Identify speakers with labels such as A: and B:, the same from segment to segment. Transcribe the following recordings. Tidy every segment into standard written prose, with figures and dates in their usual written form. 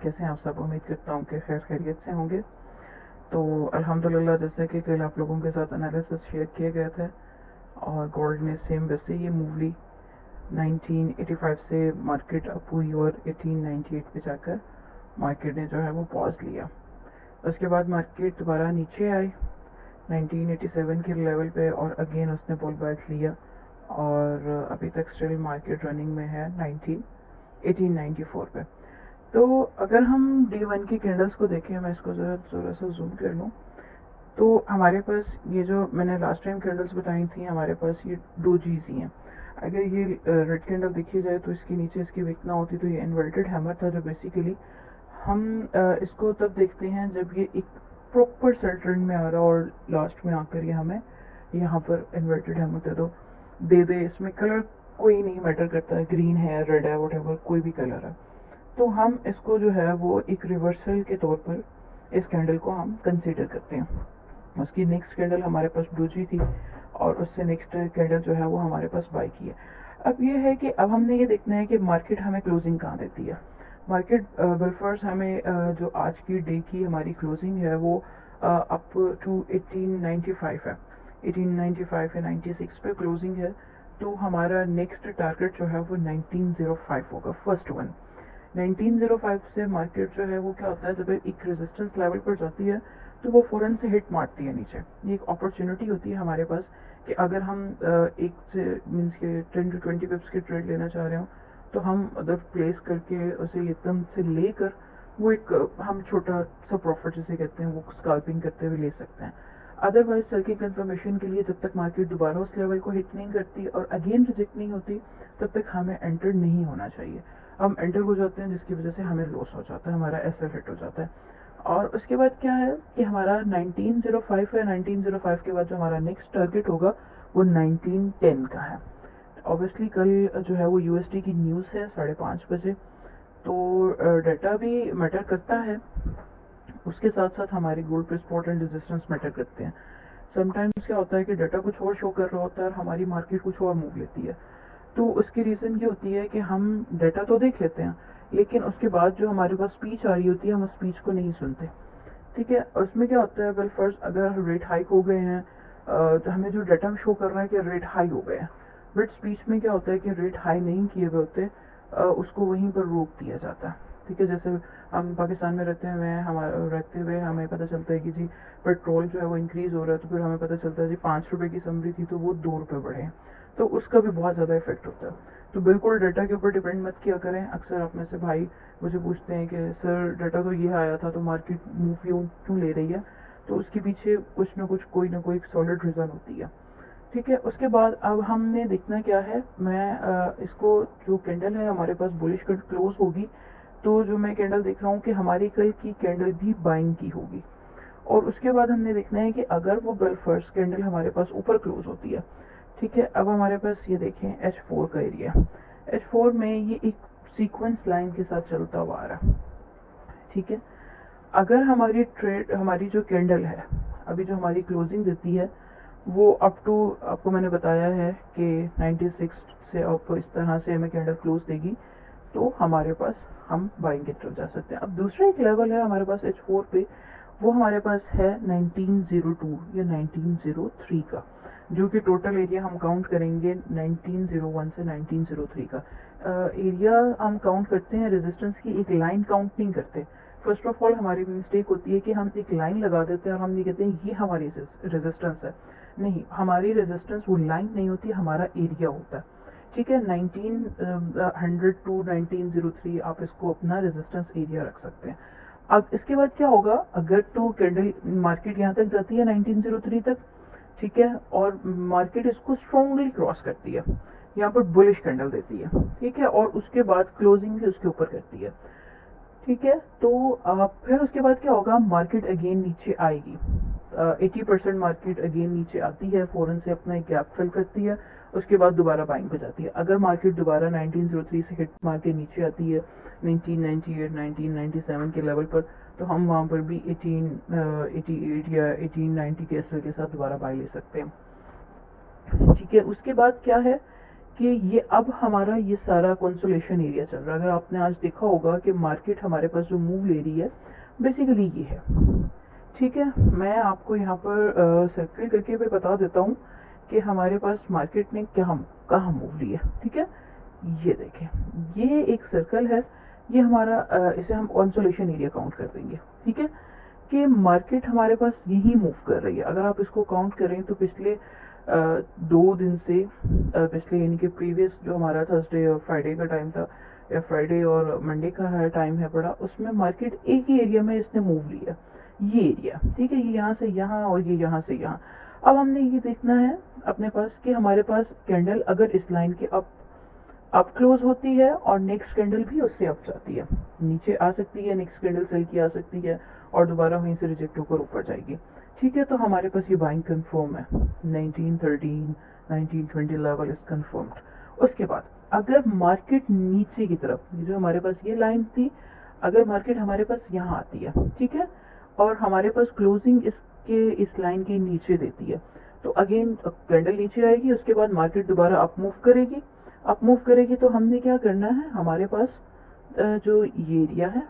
A: कैसे हैं आप सब? उम्मीद करता हूँ कि खैर खैरियत से होंगे। तो अल्हम्दुलिल्लाह, जैसे कि कल आप लोगों के साथ एनालिसिस शेयर किए गए थे और गोल्ड ने सेम वैसे ही मूव ली। 1985 से मार्केट अप हुई और 1898 पे जाकर मार्केट ने जो है वो पॉज लिया। उसके बाद मार्केट दोबारा नीचे आई 1987 के लेवल पे और अगेन उसने पुल बैक लिया और अभी तक स्टिल मार्केट रनिंग में है 1894 पे। तो अगर हम D1 की कैंडल्स को देखें, मैं इसको ज़रा सा जूम कर लूँ, तो हमारे पास ये जो मैंने लास्ट टाइम कैंडल्स बताई थी, हमारे पास ये डोजीज ही हैं। अगर ये रेड कैंडल देखी जाए तो इसके नीचे इसकी विक ना होती तो ये इन्वर्टेड हैमर था, जो बेसिकली हम इसको तब देखते हैं जब ये एक प्रॉपर सेल ट्रेंड में आ रहा और लास्ट में आकर ये हमें यहाँ पर इन्वर्टेड हैमर दे दे। इसमें कलर कोई नहीं मैटर करता है, ग्रीन है, रेड है, वट कोई भी कलर है। तो हम इसको जो है वो एक रिवर्सल के तौर पर इस कैंडल को हम कंसीडर करते हैं। उसकी नेक्स्ट कैंडल हमारे पास डोजी थी और उससे नेक्स्ट कैंडल जो है वो हमारे पास बाई की है। अब ये है कि अब हमने ये देखना है कि मार्केट हमें क्लोजिंग कहाँ देती है। मार्केट बिलफर्स हमें जो आज की डे की हमारी क्लोजिंग है वो अप टू 1895 है। 1895 या 96 पे क्लोजिंग है। तो हमारा नेक्स्ट टारगेट जो है वो 1905 होगा, फर्स्ट वन। 1905 से मार्केट जो है वो क्या होता है, जब एक रेजिस्टेंस लेवल पर जाती है तो वो फ़ौरन से हिट मारती है नीचे। ये एक अपॉर्चुनिटी होती है हमारे पास कि अगर हम एक से मीन्स के 10 to 20 पिप्स की ट्रेड लेना चाह रहे हो तो हम अगर प्लेस करके उसे एकदम से लेकर वो एक हम छोटा सा प्रॉफिट जिसे कहते हैं वो स्काल्पिंग करते हुए ले सकते हैं। अदरवाइज सेल की कंफर्मेशन के लिए जब तक मार्केट दोबारा उस लेवल को हिट नहीं करती और अगेन रिजेक्ट नहीं होती तब तक हमें एंटर नहीं होना चाहिए। हम एंटर हो जाते हैं जिसकी वजह से हमें लॉस हो जाता है, हमारा एसएल हिट हो जाता है। और उसके बाद क्या है कि हमारा 1905 है। 1905 के बाद जो हमारा नेक्स्ट टारगेट होगा वो 1910 का है। ऑब्वियसली कल जो है वो यूएसडी की न्यूज़ है 5:30 बजे, तो डाटा भी मैटर करता है। उसके साथ साथ हमारे गोल्ड पे सपोर्ट एंड रेजिस्टेंस मैटर करते हैं। समटाइम्स क्या होता है कि डाटा कुछ और शो कर रहा होता है और हमारी मार्केट कुछ और मूव लेती है। तो उसकी रीज़न ये होती है कि हम डाटा तो देख लेते हैं लेकिन उसके बाद जो हमारे पास स्पीच आ रही होती है हम उस स्पीच को नहीं सुनते। ठीक है, उसमें क्या होता है, वेल फर्स्ट अगर रेट हाइक हो गए हैं तो हमें जो डाटा शो कर रहा है कि रेट हाई हो गए हैं, बट स्पीच में क्या होता है कि रेट हाई नहीं किए हुए होते, उसको वहीं पर रोक दिया जाता है। ठीक है, जैसे हम पाकिस्तान में रहते हुए हमें पता चलता है कि जी पेट्रोल जो है वो इंक्रीज़ हो रहा है, तो फिर हमें पता चलता है जी 5 रुपये की समरी थी तो वो 2 रुपये बढ़े हैं। तो उसका भी बहुत ज़्यादा इफेक्ट होता है। तो बिल्कुल डाटा के ऊपर डिपेंड मत किया करें। अक्सर आप में से भाई मुझे पूछते हैं कि सर डाटा तो ये आया था तो मार्केट मूव क्यों ले रही है, तो उसके पीछे कुछ ना कोई सॉलिड रीज़न होती है। ठीक है, उसके बाद अब हमने देखना क्या है, मैं इसको जो कैंडल है हमारे पास बुलिश क्लोज होगी तो जो मैं कैंडल देख रहा हूँ कि हमारी कल की कैंडल भी बाइंग की होगी। और उसके बाद हमने देखना है कि अगर वो बेल फर्स्ट कैंडल हमारे पास ऊपर क्लोज होती है। ठीक है, अब हमारे पास ये देखें H4 का एरिया। H4 में ये एक सीक्वेंस लाइन के साथ चलता हुआ आ रहा है। ठीक है, अगर हमारी जो कैंडल है अभी जो हमारी क्लोजिंग देती है वो अप टू, आपको मैंने बताया है कि 96 से अब इस तरह से हमें कैंडल क्लोज देगी तो हमारे पास हम बाइंग की तरफ जा सकते हैं। अब दूसरा एक लेवल है हमारे पास H4 पे, वो हमारे पास है 1902 या 1903 का, जो कि टोटल एरिया हम काउंट करेंगे 1901 से 1903 का। एरिया हम काउंट करते हैं, रेजिस्टेंस की एक लाइन काउंट नहीं करते। फर्स्ट ऑफ ऑल हमारी मिस्टेक होती है कि हम एक लाइन लगा देते हैं और हम ये कहते हैं ये हमारी रेजिस्टेंस है। नहीं, हमारी रेजिस्टेंस वो लाइन नहीं होती, हमारा एरिया होता है। ठीक है, 1900 टू 1903 आप इसको अपना रेजिस्टेंस एरिया रख सकते हैं। अब इसके बाद क्या होगा, अगर तो कैंडल मार्केट यहाँ तक जाती है 1903 तक, ठीक है, और मार्केट इसको स्ट्रांगली क्रॉस करती है, यहाँ पर बुलिश कैंडल देती है। ठीक है, और उसके बाद क्लोजिंग भी उसके ऊपर करती है। ठीक है, तो फिर उसके बाद क्या होगा, मार्केट अगेन नीचे आएगी। 80% मार्केट अगेन नीचे आती है, फ़ौरन से अपना एक गैप फिल करती है, उसके बाद दोबारा बाइंग पे जाती है। अगर मार्केट दोबारा 1903 से हिट मार के नीचे आती है 1998 1997 के लेवल पर, तो हम वहाँ पर भी 1888 या 1890 के एसएल के साथ दोबारा बाई ले सकते हैं। ठीक है, उसके बाद क्या है कि ये अब हमारा ये सारा कंसोलेशन एरिया चल रहा है। अगर आपने आज देखा होगा कि मार्केट हमारे पास जो मूव ले रही है बेसिकली ये है, ठीक है। मैं आपको यहाँ पर सर्कल करके भी बता देता हूँ कि हमारे पास मार्केट ने कहाँ मूव लिया, ठीक है। ये देखें, ये एक सर्कल है, ये हमारा इसे हम कंसोलेशन एरिया काउंट कर देंगे, ठीक है, कि मार्केट हमारे पास यही मूव कर रही है। अगर आप इसको काउंट करें तो पिछले 2 दिन से पिछले यानी कि प्रीवियस जो हमारा थर्सडे और फ्राइडे का टाइम था, या फ्राइडे और मंडे का है टाइम है बड़ा, उसमें मार्केट एक ही एरिया में इसने मूव लिया, ये एरिया, ठीक है। ये यहाँ से यहाँ और ये यहाँ से यहाँ। अब हमने ये देखना है अपने पास कि हमारे पास कैंडल अगर इस लाइन के अप क्लोज होती है और नेक्स्ट कैंडल भी उससे अप जाती है, नीचे आ सकती है, नेक्स्ट कैंडल सेल की आ सकती है और दोबारा वहीं से रिजेक्ट होकर ऊपर जाएगी, ठीक है। तो हमारे पास ये बाइंग कंफर्म है, 1913 1920 लेवल इज कंफर्म्ड। उसके बाद अगर मार्केट नीचे की तरफ, जो हमारे पास ये लाइन थी, अगर मार्केट हमारे पास यहाँ आती है, ठीक है, और हमारे पास क्लोजिंग इसके इस लाइन के नीचे देती है, तो अगेन कैंडल नीचे आएगी, उसके बाद मार्केट दोबारा अप मूव करेगी। तो हमने क्या करना है, हमारे पास जो ये एरिया है,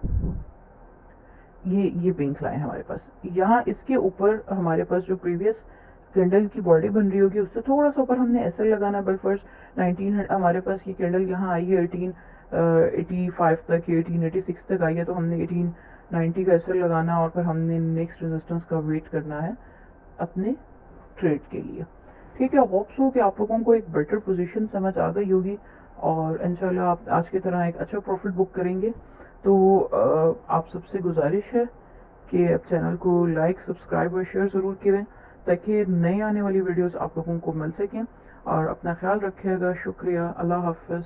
A: ये पिंक लाइन हमारे पास, यहाँ इसके ऊपर हमारे पास जो प्रीवियस कैंडल की बॉडी बन रही होगी उससे थोड़ा सा ऊपर हमने ऐसा लगाना। बाई फर्स्ट 1900 हमारे पास ये कैंडल यहाँ आई है 1885 तक, 1886 तक आई है, तो हमने 1890 का ऐसा लगाना और फिर हमने नेक्स्ट रेजिस्टेंस का वेट करना है अपने ट्रेड के लिए, ठीक है। होप सो कि आप लोगों को एक बेटर पोजीशन समझ आ गई होगी और इंशाल्लाह आप आज की तरह एक अच्छा प्रॉफिट बुक करेंगे। तो आप सबसे गुजारिश है कि आप चैनल को लाइक, सब्सक्राइब और शेयर ज़रूर करें ताकि नई आने वाली वीडियोस आप लोगों को मिल सकें। और अपना ख्याल रखिएगा। शुक्रिया। अल्लाह हाफ़िज़।